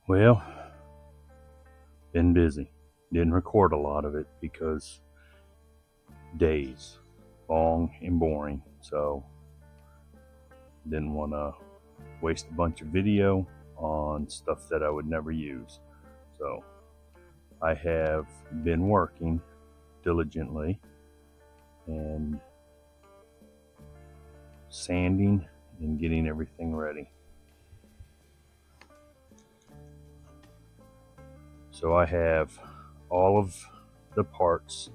Well, been busy. Didn't record a lot of it because days, long and boring. So didn't want to waste a bunch of video on stuff that I would never use. So I have been working diligently and sanding and getting everything ready. So I have all of the parts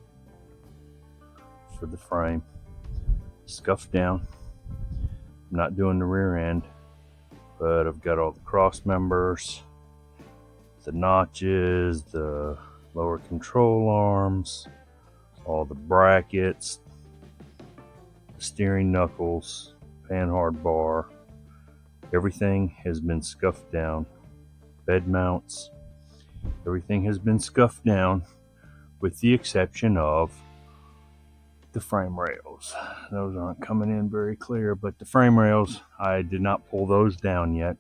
for the frame scuffed down. I'm not doing the rear end, but I've got all the cross members, the notches, the lower control arms, all the brackets, the steering knuckles, panhard bar. Everything has been scuffed down. Bed mounts, everything has been scuffed down with the exception of the frame rails. Those aren't coming in very clear, but the frame rails, I did not pull those down yet.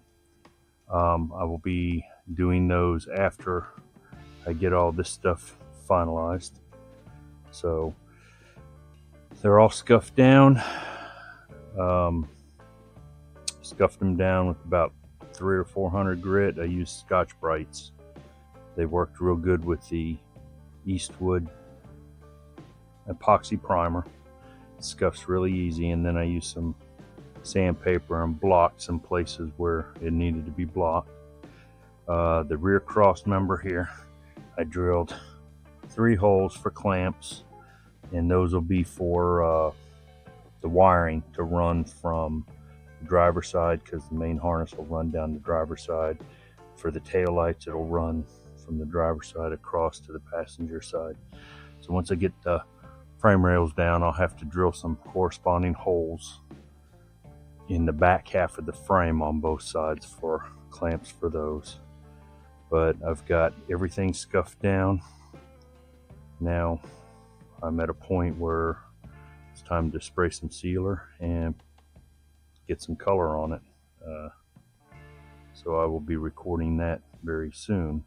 I will be doing those after I get all this stuff finalized. So they're all scuffed down. Scuffed them down with about 300 or 400 grit. I used Scotch-Brites. They worked real good with the Eastwood epoxy primer. It scuffs really easy, and then I used some sandpaper and blocked some places where it needed to be blocked. The rear cross member here, I drilled 3 holes for clamps, and those will be for the wiring to run from the driver's side, because the main harness will run down the driver's side. For the tail lights, it'll run from the driver's side across to the passenger side. So once I get the frame rails down, I'll have to drill some corresponding holes in the back half of the frame on both sides for clamps for those. But I've got everything scuffed down. Now I'm at a point where it's time to spray some sealer and get some color on it. So I will be recording that very soon.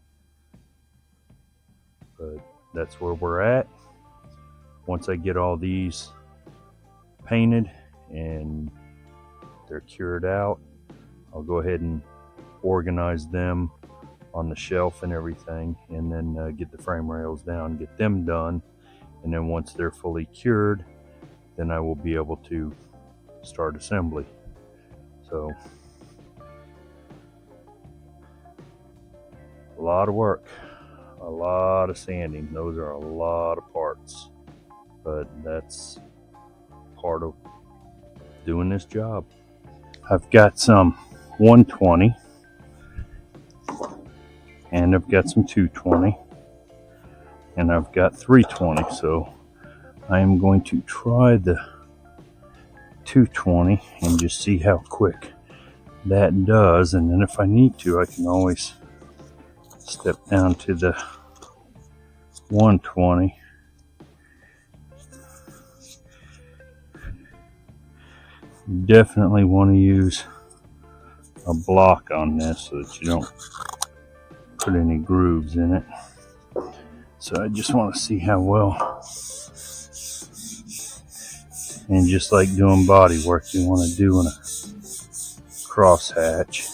But that's where we're at. Once I get all these painted and they're cured out, I'll go ahead and organize them on the shelf and everything, and then get the frame rails down, get them done, and then once they're fully cured, then I will be able to start assembly. So a lot of work, a lot of sanding. Those are a lot of parts, but that's part of doing this job. I've got some 120 and I've got some 220 and I've got 320. So I am going to try the 220 and just see how quick that does, and then if I need to, I can always step down to the 120. You definitely want to use a block on this so that you don't put any grooves in it. So I just want to see how well, and just like doing body work, you want to do in a crosshatch.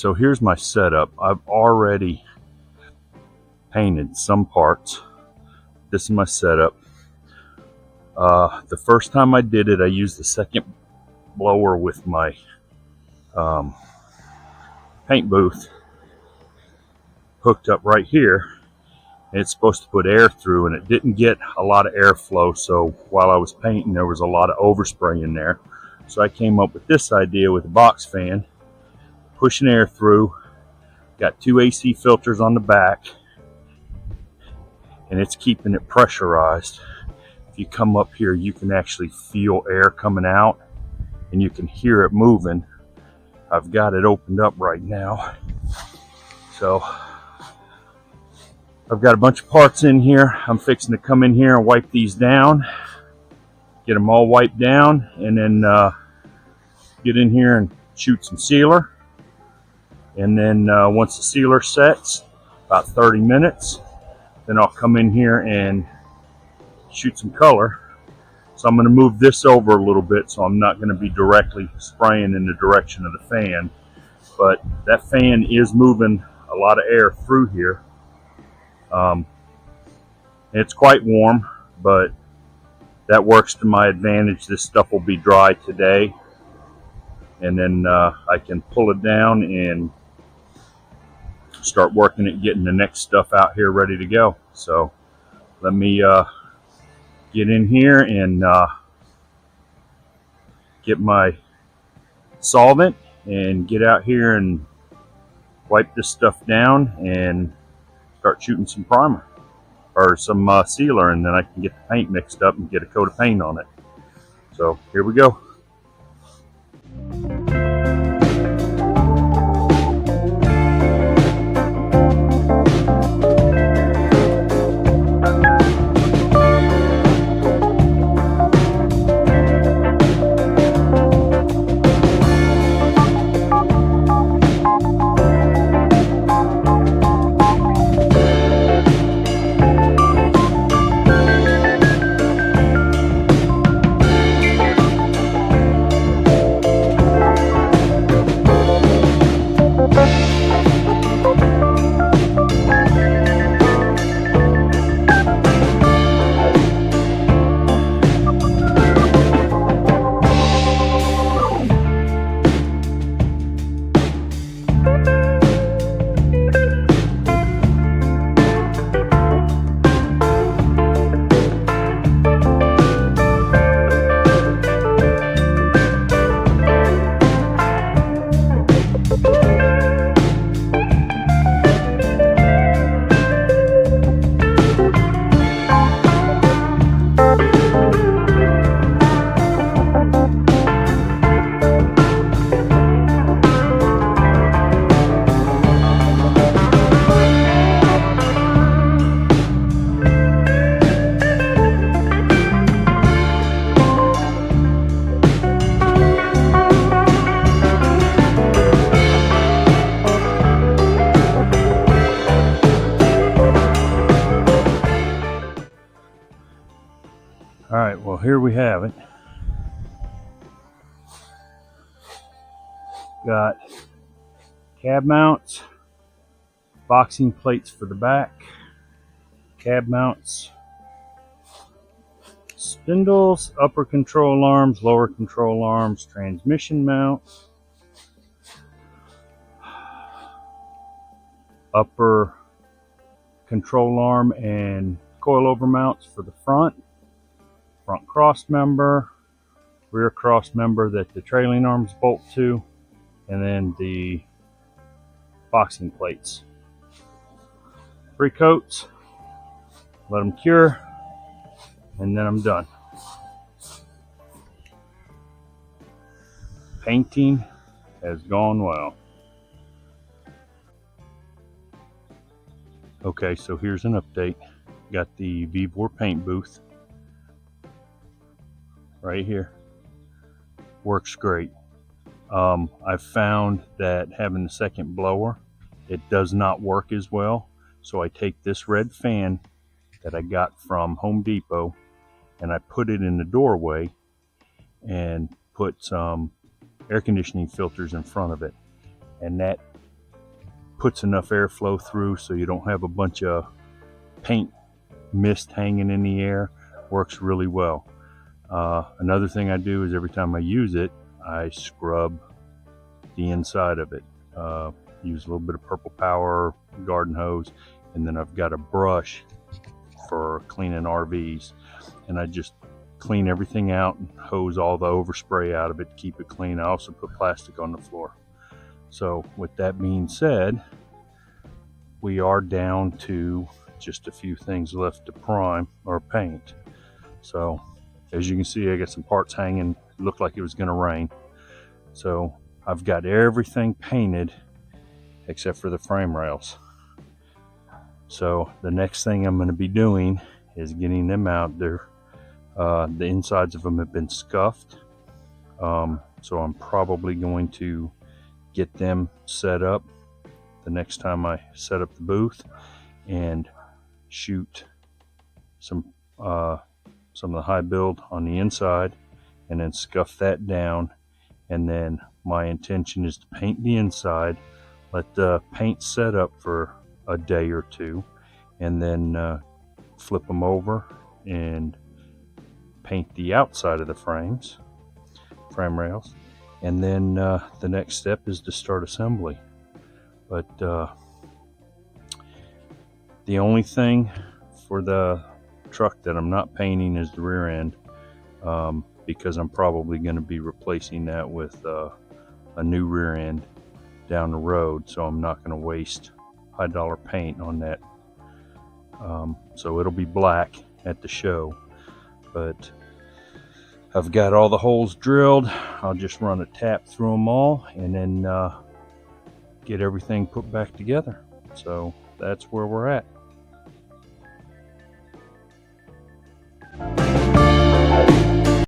so here's my setup. I've already painted some parts. This is my setup. The first time I did it, I used the second blower with my paint booth hooked up right here. And it's supposed to put air through, and it didn't get a lot of airflow, so while I was painting there was a lot of overspray in there. So I came up with this idea with a box fan, pushing air through. Got 2 AC filters on the back, and it's keeping it pressurized. If you come up here, you can actually feel air coming out, and you can hear it moving. I've got it opened up right now. So I've got a bunch of parts in here. I'm fixing to come in here and wipe these down, get them all wiped down, and then get in here and shoot some sealer. And then once the sealer sets, about 30 minutes, then I'll come in here and shoot some color. So I'm going to move this over a little bit, so I'm not going to be directly spraying in the direction of the fan. But that fan is moving a lot of air through here. It's quite warm, but that works to my advantage. This stuff will be dry today, and then I can pull it down and start working at getting the next stuff out here ready to go. So let me get in here and get my solvent and get out here and wipe this stuff down and start shooting some primer or some sealer, and then I can get the paint mixed up and get a coat of paint on it. So here we go. All right, well, here we have it. Got cab mounts, boxing plates for the back, cab mounts, spindles, upper control arms, lower control arms, transmission mount, upper control arm and coilover mounts for the front cross member, rear cross member that the trailing arms bolt to, and then the boxing plates. 3 coats, let them cure, and then I'm done. Painting has gone well. Okay, so here's an update. Got the V4 paint booth right here. Works great. I've found that having the second blower, it does not work as well. So I take this red fan that I got from Home Depot and I put it in the doorway and put some air conditioning filters in front of it. And that puts enough airflow through so you don't have a bunch of paint mist hanging in the air. Works really well. Another thing I do is every time I use it, I scrub the inside of it. Use a little bit of purple power garden hose, and then I've got a brush for cleaning RVs, and I just clean everything out and hose all the overspray out of it to keep it clean. I also put plastic on the floor. So with that being said, we are down to just a few things left to prime or paint. So as you can see, I got some parts hanging. It looked like it was going to rain. So I've got everything painted except for the frame rails. So the next thing I'm going to be doing is getting them out there. The insides of them have been scuffed. So I'm probably going to get them set up the next time I set up the booth and shoot some of the high build on the inside and then scuff that down. And then my intention is to paint the inside, let the paint set up for a day or two, and then flip them over and paint the outside of the frame rails. And then the next step is to start assembly. But the only thing for the truck that I'm not painting is the rear end, because I'm probably going to be replacing that with a new rear end down the road, so I'm not going to waste high dollar paint on that. So it'll be black at the show, but I've got all the holes drilled. I'll just run a tap through them all and then get everything put back together. So that's where we're at.